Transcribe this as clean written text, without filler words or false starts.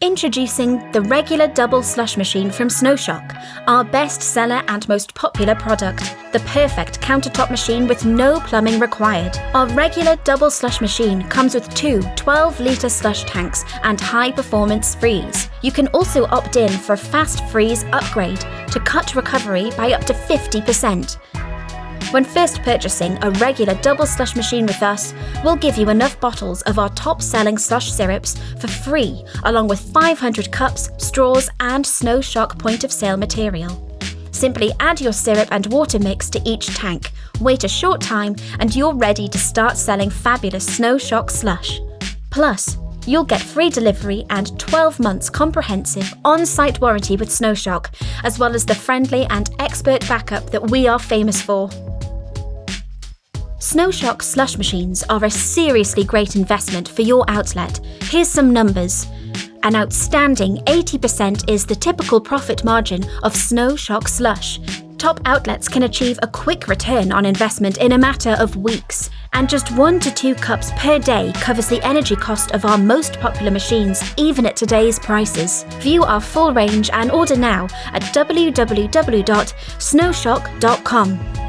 Introducing the regular double slush machine from Snowshock, our best seller and most popular product. The perfect countertop machine with no plumbing required. Our regular double slush machine comes with two 12-litre slush tanks and high-performance freeze. You can also opt in for a fast freeze upgrade to cut recovery by up to 50%. When first purchasing a regular double slush machine with us, we'll give you enough bottles of our top-selling slush syrups for free, along with 500 cups, straws and Snowshock point-of-sale material. Simply add your syrup and water mix to each tank, wait a short time and you're ready to start selling fabulous Snowshock slush. Plus, you'll get free delivery and 12 months comprehensive on-site warranty with Snowshock, as well as the friendly and expert backup that we are famous for. Snowshock slush machines are a seriously great investment for your outlet. Here's some numbers. An outstanding 80% is the typical profit margin of Snowshock slush. Top outlets can achieve a quick return on investment in a matter of weeks, and just 1 to 2 cups per day covers the energy cost of our most popular machines, even at today's prices. View our full range and order now at www.snowshock.com.